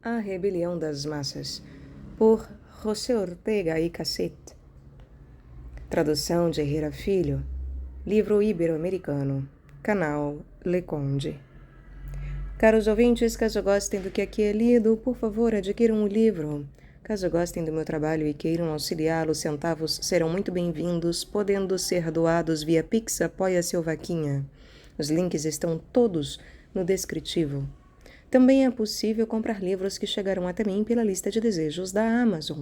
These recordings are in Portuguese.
A Rebelião das Massas, por José Ortega y Gasset. Tradução de Herrera Filho. Livro ibero-americano. Canal Le Conde. Caros ouvintes, caso gostem do que aqui é lido, por favor, adquiram o livro. Caso gostem do meu trabalho e queiram auxiliá-lo, centavos serão muito bem-vindos, podendo ser doados via Pix, Apoia-se ou Vaquinha. Os links estão todos no descritivo. Também é possível comprar livros que chegarão até mim pela lista de desejos da Amazon.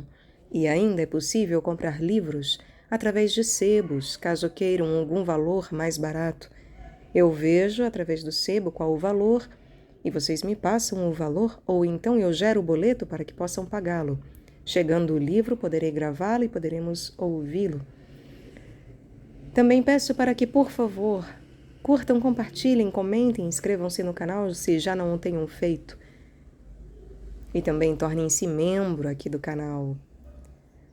E ainda é possível comprar livros através de sebos, caso queiram algum valor mais barato. Eu vejo através do sebo qual o valor e vocês me passam o valor ou então eu gero o boleto para que possam pagá-lo. Chegando o livro, poderei gravá-lo e poderemos ouvi-lo. Também peço para que, por favor, curtam, compartilhem, comentem, inscrevam-se no canal se já não o tenham feito. E também tornem-se membro aqui do canal.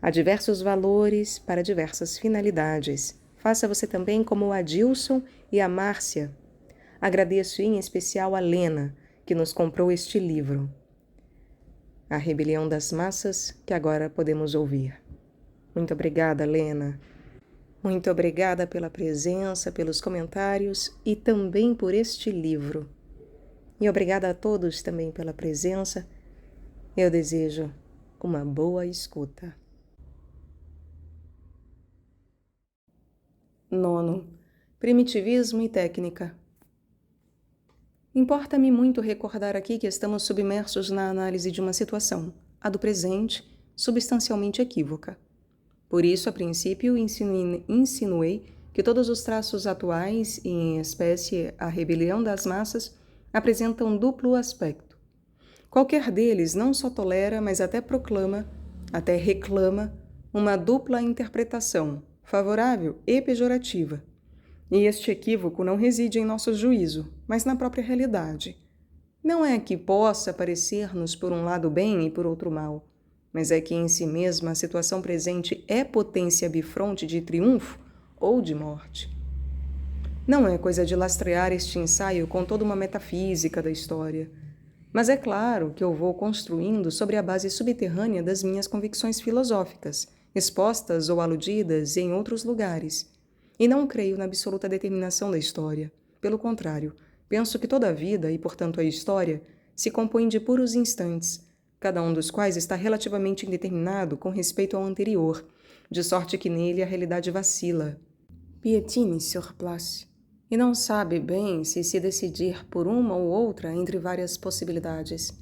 Há diversos valores para diversas finalidades. Faça você também como o Adilson e a Márcia. Agradeço em especial a Lena, que nos comprou este livro. A Rebelião das Massas, que agora podemos ouvir. Muito obrigada, Lena. Muito obrigada pela presença, pelos comentários e também por este livro. E obrigada a todos também pela presença. Eu desejo uma boa escuta. 9. Primitivismo e técnica. Importa-me muito recordar aqui que estamos submersos na análise de uma situação, a do presente, substancialmente equívoca. Por isso, a princípio, insinuei que todos os traços atuais, e em espécie a rebelião das massas, apresentam duplo aspecto. Qualquer deles não só tolera, mas até proclama, até reclama, uma dupla interpretação, favorável e pejorativa. E este equívoco não reside em nosso juízo, mas na própria realidade. Não é que possa parecer-nos por um lado bem e por outro mal, mas é que em si mesma a situação presente é potência bifronte de triunfo ou de morte. Não é coisa de lastrear este ensaio com toda uma metafísica da história, mas é claro que eu vou construindo sobre a base subterrânea das minhas convicções filosóficas, expostas ou aludidas em outros lugares, e não creio na absoluta determinação da história. Pelo contrário, penso que toda a vida, e portanto a história, se compõe de puros instantes, cada um dos quais está relativamente indeterminado com respeito ao anterior, de sorte que nele a realidade vacila, piétine sur place, e não sabe bem se decidir por uma ou outra entre várias possibilidades.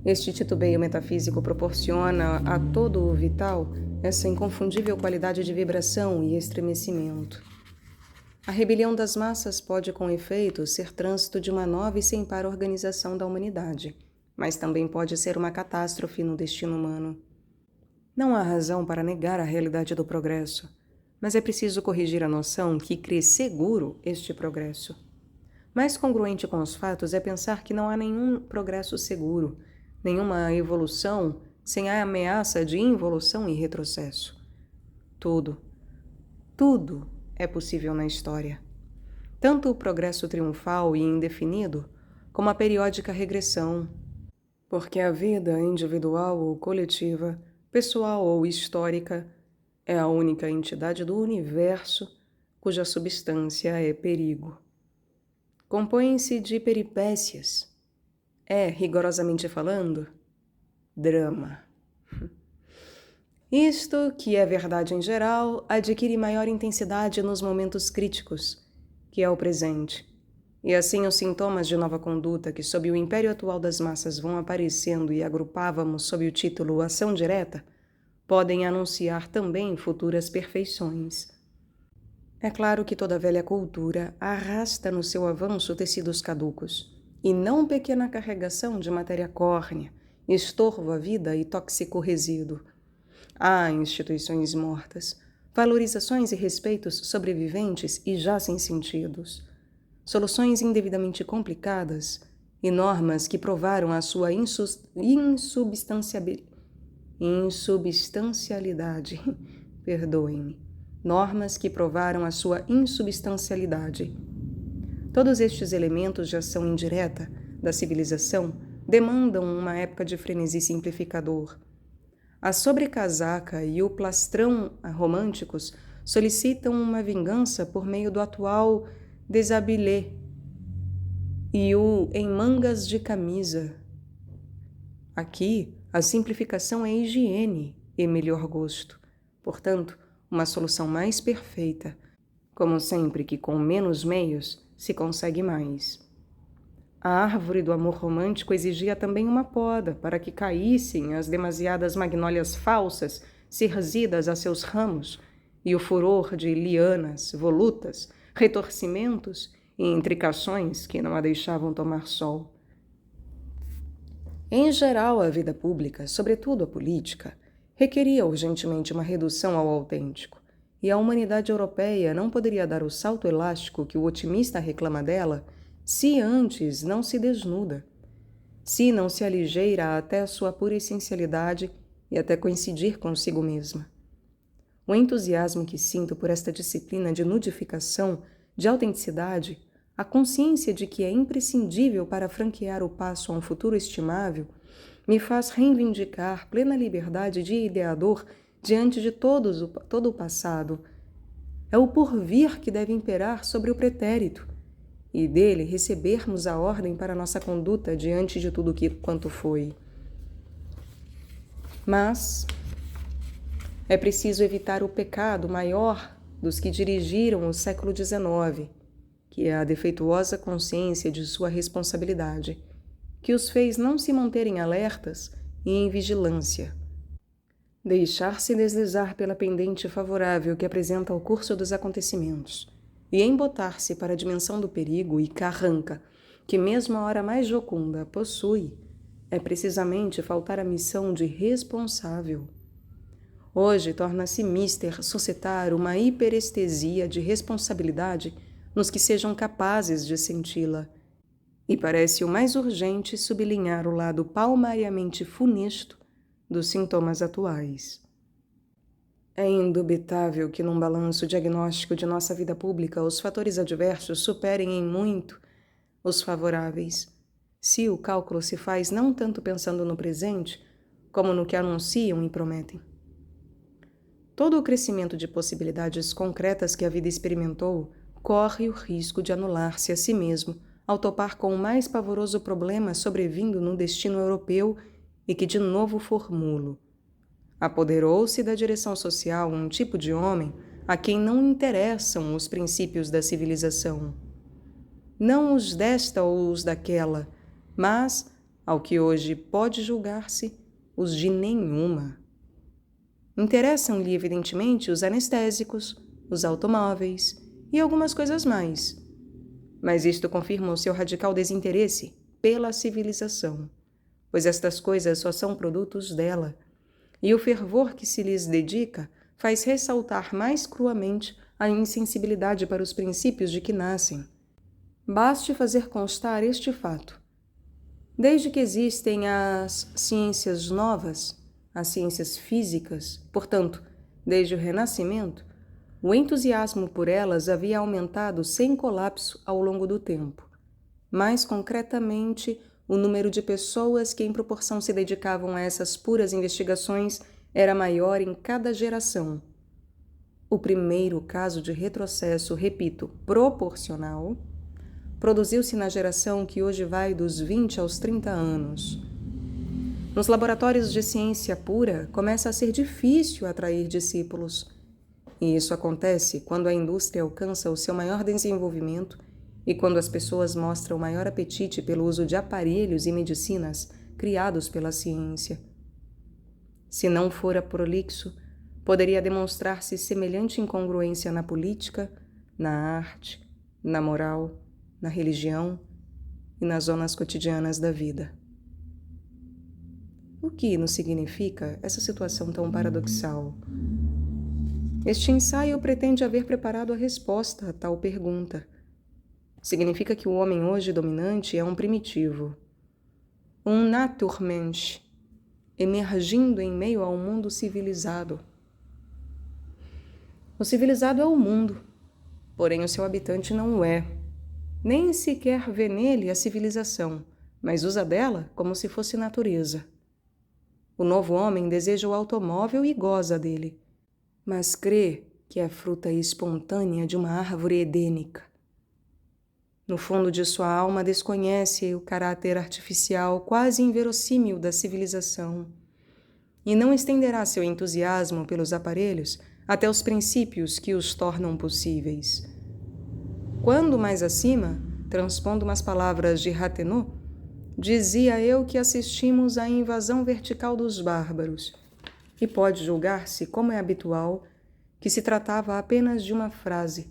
Este titubeio metafísico proporciona a todo o vital essa inconfundível qualidade de vibração e estremecimento. A rebelião das massas pode, com efeito, ser trânsito de uma nova e sem par organização da humanidade, mas também pode ser uma catástrofe no destino humano. Não há razão para negar a realidade do progresso, mas é preciso corrigir a noção que crê seguro este progresso. Mais congruente com os fatos é pensar que não há nenhum progresso seguro, nenhuma evolução sem a ameaça de involução e retrocesso. Tudo é possível na história. Tanto o progresso triunfal e indefinido, como a periódica regressão, porque a vida individual ou coletiva, pessoal ou histórica, é a única entidade do universo cuja substância é perigo. Compõe-se de peripécias. É, rigorosamente falando, drama. Isto, que é verdade em geral, adquire maior intensidade nos momentos críticos, que é o presente. E assim os sintomas de nova conduta que sob o império atual das massas vão aparecendo e agrupávamos sob o título ação direta, podem anunciar também futuras perfeições. É claro que toda velha cultura arrasta no seu avanço tecidos caducos, e não pequena carregação de matéria córnea, estorvo à vida e tóxico resíduo. Há instituições mortas, valorizações e respeitos sobreviventes e já sem sentidos, soluções indevidamente complicadas e normas que provaram a sua insubstancialidade. Perdoem-me. Normas que provaram a sua insubstancialidade. Todos estes elementos de ação indireta da civilização demandam uma época de frenesi simplificador. A sobrecasaca e o plastrão românticos solicitam uma vingança por meio do atual deshabillé e o em mangas de camisa. Aqui, a simplificação é higiene e melhor gosto. Portanto, uma solução mais perfeita, como sempre que com menos meios se consegue mais. A árvore do amor romântico exigia também uma poda para que caíssem as demasiadas magnólias falsas cerzidas a seus ramos e o furor de lianas, volutas, retorcimentos e intricações que não a deixavam tomar sol. Em geral, a vida pública, sobretudo a política, requeria urgentemente uma redução ao autêntico, e a humanidade europeia não poderia dar o salto elástico que o otimista reclama dela se antes não se desnuda, se não se aligeira até a sua pura essencialidade e até coincidir consigo mesma. O entusiasmo que sinto por esta disciplina de nudificação, de autenticidade, a consciência de que é imprescindível para franquear o passo a um futuro estimável, me faz reivindicar plena liberdade de ideador diante de todo o passado. É o porvir que deve imperar sobre o pretérito, e dele recebermos a ordem para nossa conduta diante de tudo quanto foi. Mas é preciso evitar o pecado maior dos que dirigiram o século XIX, que é a defeituosa consciência de sua responsabilidade, que os fez não se manterem alertas e em vigilância. Deixar-se deslizar pela pendente favorável que apresenta o curso dos acontecimentos e embotar-se para a dimensão do perigo e carranca que mesmo a hora mais jocunda possui, é precisamente faltar a missão de responsável. Hoje torna-se mister suscitar uma hiperestesia de responsabilidade nos que sejam capazes de senti-la, e parece o mais urgente sublinhar o lado palmariamente funesto dos sintomas atuais. É indubitável que num balanço diagnóstico de nossa vida pública os fatores adversos superem em muito os favoráveis, se o cálculo se faz não tanto pensando no presente, como no que anunciam e prometem. Todo o crescimento de possibilidades concretas que a vida experimentou corre o risco de anular-se a si mesmo ao topar com o mais pavoroso problema sobrevindo no destino europeu e que de novo formulo. Apoderou-se da direção social um tipo de homem a quem não interessam os princípios da civilização. Não os desta ou os daquela, mas, ao que hoje pode julgar-se, os de nenhuma. Interessam-lhe, evidentemente, os anestésicos, os automóveis e algumas coisas mais. Mas isto confirma o seu radical desinteresse pela civilização, pois estas coisas só são produtos dela, e o fervor que se lhes dedica faz ressaltar mais cruamente a insensibilidade para os princípios de que nascem. Baste fazer constar este fato. Desde que existem as ciências novas, as ciências físicas, portanto, desde o Renascimento, O entusiasmo por elas havia aumentado sem colapso ao longo do tempo. Mais concretamente, o número de pessoas que em proporção se dedicavam a essas puras investigações era maior em cada geração. O primeiro caso de retrocesso, repito, proporcional, produziu-se na geração que hoje vai dos 20 aos 30 anos. Nos laboratórios de ciência pura, começa a ser difícil atrair discípulos. E isso acontece quando a indústria alcança o seu maior desenvolvimento e quando as pessoas mostram maior apetite pelo uso de aparelhos e medicinas criados pela ciência. Se não fora prolixo, poderia demonstrar-se semelhante incongruência na política, na arte, na moral, na religião e nas zonas cotidianas da vida. O que nos significa essa situação tão paradoxal? Este ensaio pretende haver preparado a resposta a tal pergunta. Significa que o homem hoje dominante é um primitivo, um Naturmensch, emergindo em meio ao mundo civilizado. O civilizado é o mundo, porém o seu habitante não o é. Nem sequer vê nele a civilização, mas usa dela como se fosse natureza. O novo homem deseja o automóvel e goza dele, mas crê que é fruta espontânea de uma árvore edênica. No fundo de sua alma desconhece o caráter artificial quase inverossímil da civilização e não estenderá seu entusiasmo pelos aparelhos até os princípios que os tornam possíveis. Quando mais acima, transpondo umas palavras de Ratenau, dizia eu que assistimos à invasão vertical dos bárbaros, e pode julgar-se, como é habitual, que se tratava apenas de uma frase,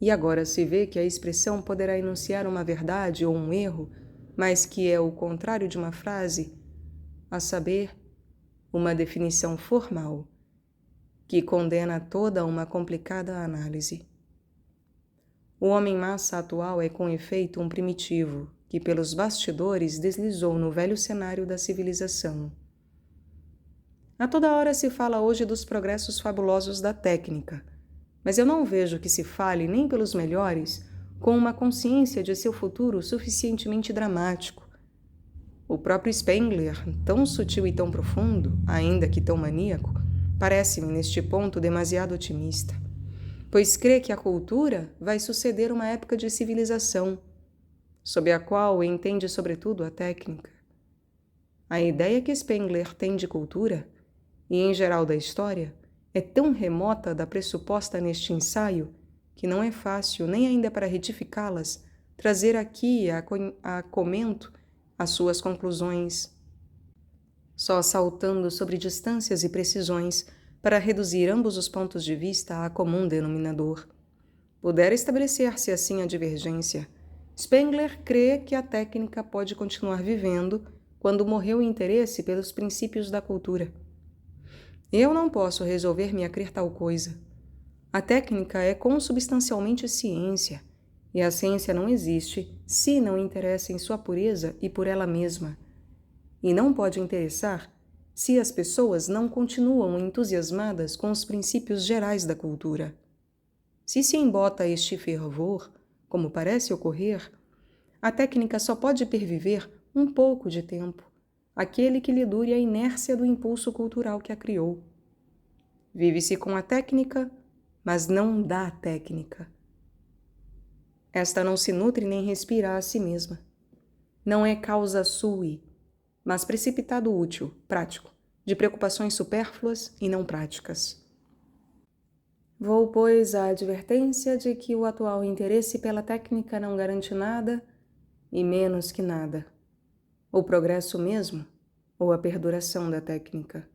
e agora se vê que a expressão poderá enunciar uma verdade ou um erro, mas que é o contrário de uma frase, a saber, uma definição formal, que condena toda uma complicada análise. O homem-massa atual é, com efeito, um primitivo, que pelos bastidores deslizou no velho cenário da civilização. A toda hora se fala hoje dos progressos fabulosos da técnica, mas eu não vejo que se fale nem pelos melhores com uma consciência de seu futuro suficientemente dramático. O próprio Spengler, tão sutil e tão profundo, ainda que tão maníaco, parece-me neste ponto demasiado otimista, pois crê que a cultura vai suceder uma época de civilização, sob a qual entende sobretudo a técnica. A ideia que Spengler tem de cultura, e em geral da história, é tão remota da pressuposta neste ensaio que não é fácil, nem ainda para retificá-las, trazer aqui a comento as suas conclusões, só saltando sobre distâncias e precisões para reduzir ambos os pontos de vista a comum denominador. Pudera estabelecer-se assim a divergência. Spengler crê que a técnica pode continuar vivendo quando morreu o interesse pelos princípios da cultura. Eu não posso resolver-me a crer tal coisa. A técnica é consubstancialmente ciência, e a ciência não existe se não interessa em sua pureza e por ela mesma. E não pode interessar se as pessoas não continuam entusiasmadas com os princípios gerais da cultura. Se se embota este fervor, como parece ocorrer, a técnica só pode perviver um pouco de tempo, aquele que lhe dure a inércia do impulso cultural que a criou. Vive-se com a técnica, mas não da técnica. Esta não se nutre nem respira a si mesma. Não é causa sui, mas precipitado útil, prático, de preocupações supérfluas e não práticas. Vou, pois, à advertência de que o atual interesse pela técnica não garante nada e menos que nada, o progresso mesmo ou a perduração da técnica.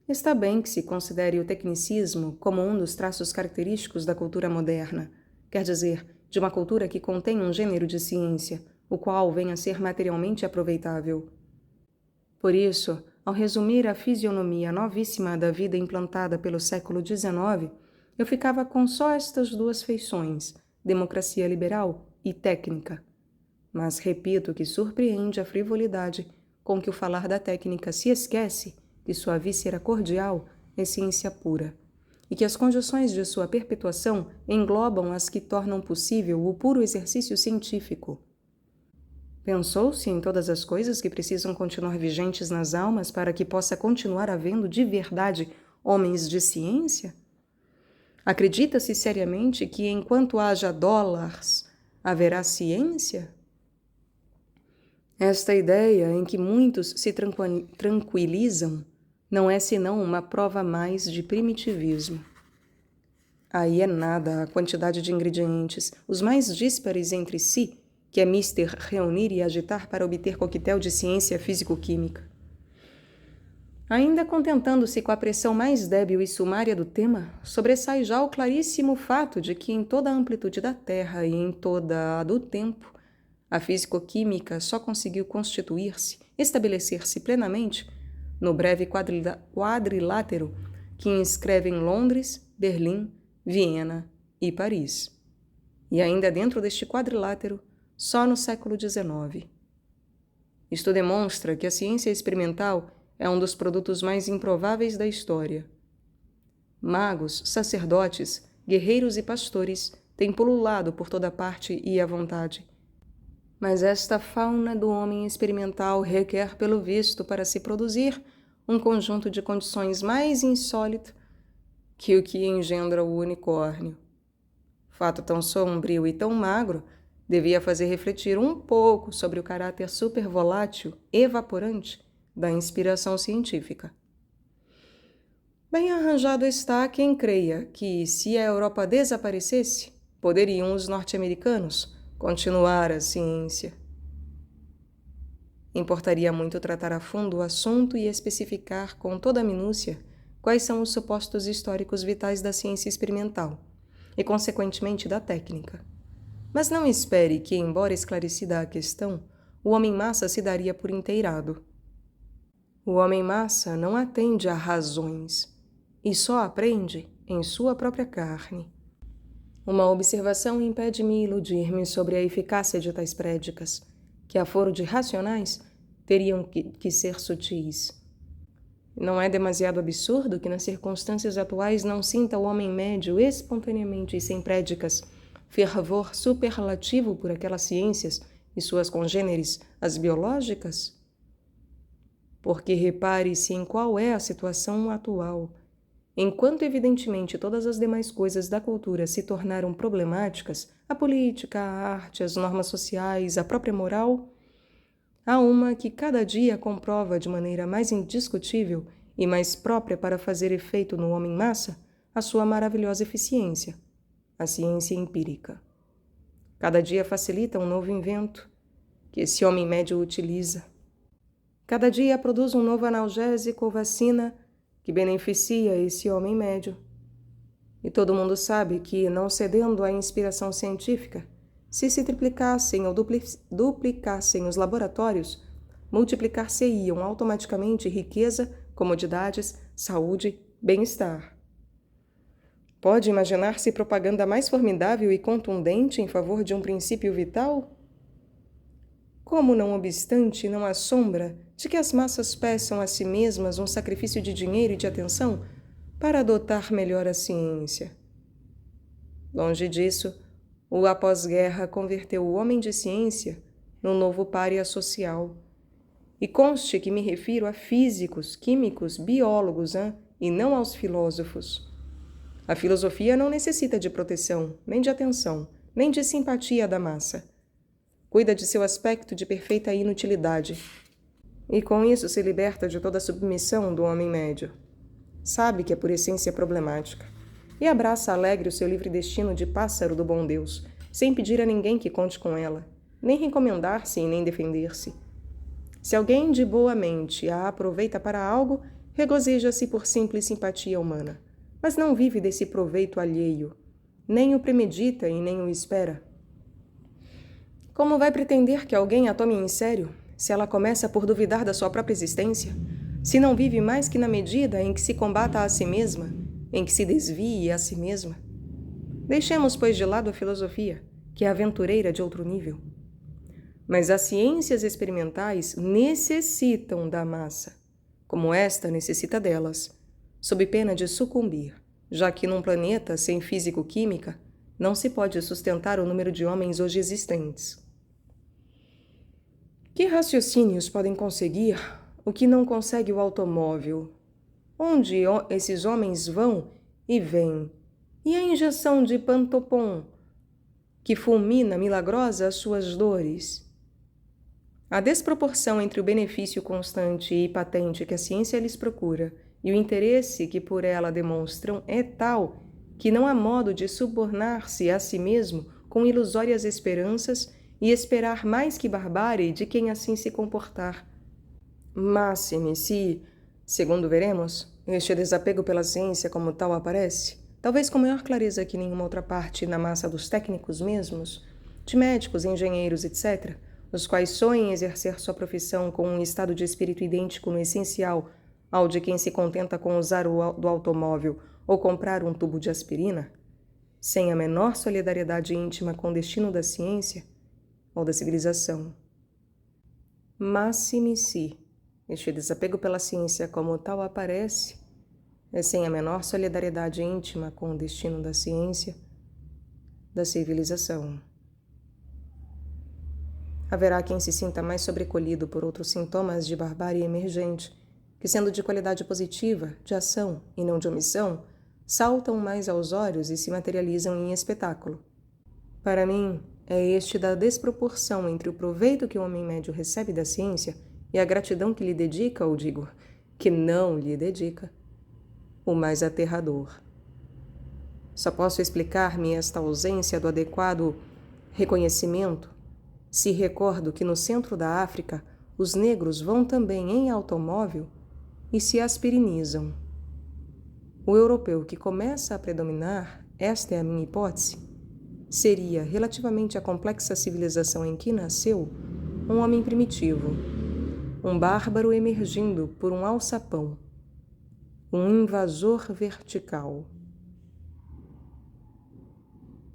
Está bem que se considere o tecnicismo como um dos traços característicos da cultura moderna, quer dizer, de uma cultura que contém um gênero de ciência, o qual venha a ser materialmente aproveitável. Por isso, ao resumir a fisionomia novíssima da vida implantada pelo século XIX, eu ficava com só estas duas feições, democracia liberal e técnica. Mas repito que surpreende a frivolidade com que o falar da técnica se esquece que sua víscera cordial é ciência pura, e que as condições de sua perpetuação englobam as que tornam possível o puro exercício científico. Pensou-se em todas as coisas que precisam continuar vigentes nas almas para que possa continuar havendo de verdade homens de ciência? Acredita-se seriamente que, enquanto haja dólares, haverá ciência? Esta ideia em que muitos se tranquilizam não é senão uma prova mais de primitivismo. Aí é nada a quantidade de ingredientes, os mais díspares entre si, que é mister reunir e agitar para obter coquetel de ciência físico-química. Ainda contentando-se com a pressão mais débil e sumária do tema, sobressai já o claríssimo fato de que em toda a amplitude da Terra e em toda a do tempo, a físico-química só conseguiu constituir-se, estabelecer-se plenamente, no breve quadrilátero que inscreve em Londres, Berlim, Viena e Paris. E ainda dentro deste quadrilátero, só no século XIX. Isto demonstra que a ciência experimental é um dos produtos mais improváveis da história. Magos, sacerdotes, guerreiros e pastores têm pululado por toda parte e à vontade. Mas esta fauna do homem experimental requer, pelo visto, para se produzir, um conjunto de condições mais insólito que o que engendra o unicórnio. Fato tão sombrio e tão magro devia fazer refletir um pouco sobre o caráter supervolátil, evaporante, da inspiração científica. Bem arranjado está quem creia que, se a Europa desaparecesse, poderiam os norte-americanos continuar a ciência. Importaria muito tratar a fundo o assunto e especificar com toda a minúcia quais são os supostos históricos vitais da ciência experimental e, consequentemente, da técnica. Mas não espere que, embora esclarecida a questão, o homem-massa se daria por inteirado. O homem-massa não atende a razões e só aprende em sua própria carne. Uma observação impede-me iludir-me sobre a eficácia de tais prédicas, que, a foro de racionais, teriam que ser sutis. Não é demasiado absurdo que, nas circunstâncias atuais, não sinta o homem médio espontaneamente e sem prédicas fervor superlativo por aquelas ciências e suas congêneres, as biológicas? Porque repare-se em qual é a situação atual. Enquanto, evidentemente, todas as demais coisas da cultura se tornaram problemáticas, a política, a arte, as normas sociais, a própria moral, há uma que cada dia comprova de maneira mais indiscutível e mais própria para fazer efeito no homem-massa a sua maravilhosa eficiência, a ciência empírica. Cada dia facilita um novo invento que esse homem médio utiliza. Cada dia produz um novo analgésico ou vacina que beneficia esse homem médio. E todo mundo sabe que, não cedendo à inspiração científica, se triplicassem ou duplicassem os laboratórios, multiplicar-se-iam automaticamente riqueza, comodidades, saúde, bem-estar. Pode imaginar-se propaganda mais formidável e contundente em favor de um princípio vital? Como, não obstante, não assombra de que as massas peçam a si mesmas um sacrifício de dinheiro e de atenção para adotar melhor a ciência? Longe disso, o após-guerra converteu o homem de ciência num novo pária social. E conste que me refiro a físicos, químicos, biólogos, e não aos filósofos. A filosofia não necessita de proteção, nem de atenção, nem de simpatia da massa. Cuida de seu aspecto de perfeita inutilidade. E com isso se liberta de toda a submissão do homem médio. Sabe que é por essência problemática. E abraça alegre o seu livre destino de pássaro do bom Deus, sem pedir a ninguém que conte com ela, nem recomendar-se e nem defender-se. Se alguém de boa mente a aproveita para algo, regozija-se por simples simpatia humana, mas não vive desse proveito alheio, nem o premedita e nem o espera. Como vai pretender que alguém a tome em sério, se ela começa por duvidar da sua própria existência, se não vive mais que na medida em que se combata a si mesma, em que se desvie a si mesma? Deixemos, pois, de lado a filosofia, que é aventureira de outro nível. Mas as ciências experimentais necessitam da massa, como esta necessita delas, sob pena de sucumbir, já que num planeta sem físico-química não se pode sustentar o número de homens hoje existentes. Que raciocínios podem conseguir o que não consegue o automóvel? Onde esses homens vão e vêm? E a injeção de Pantopon, que fulmina milagrosa as suas dores? A desproporção entre o benefício constante e patente que a ciência lhes procura e o interesse que por ela demonstram é tal que não há modo de subornar-se a si mesmo com ilusórias esperanças e esperar mais que barbárie de quem assim se comportar. Máxime se, segundo veremos, este desapego pela ciência como tal aparece, talvez com maior clareza que nenhuma outra parte na massa dos técnicos mesmos, de médicos, engenheiros, etc., os quais sonham exercer sua profissão com um estado de espírito idêntico no essencial ao de quem se contenta com usar do automóvel ou comprar um tubo de aspirina, sem a menor solidariedade íntima com o destino da ciência ou da civilização. Máxime se este desapego pela ciência como tal aparece, é sem a menor solidariedade íntima com o destino da ciência, da civilização. Haverá quem se sinta mais sobrecolhido por outros sintomas de barbárie emergente, que, sendo de qualidade positiva, de ação e não de omissão, saltam mais aos olhos e se materializam em espetáculo. Para mim, é este da desproporção entre o proveito que o homem médio recebe da ciência e a gratidão que lhe dedica, ou digo, que não lhe dedica, o mais aterrador. Só posso explicar-me esta ausência do adequado reconhecimento se recordo que no centro da África os negros vão também em automóvel e se aspirinizam. O europeu que começa a predominar, esta é a minha hipótese, seria, relativamente à complexa civilização em que nasceu, um homem primitivo, um bárbaro emergindo por um alçapão, um invasor vertical.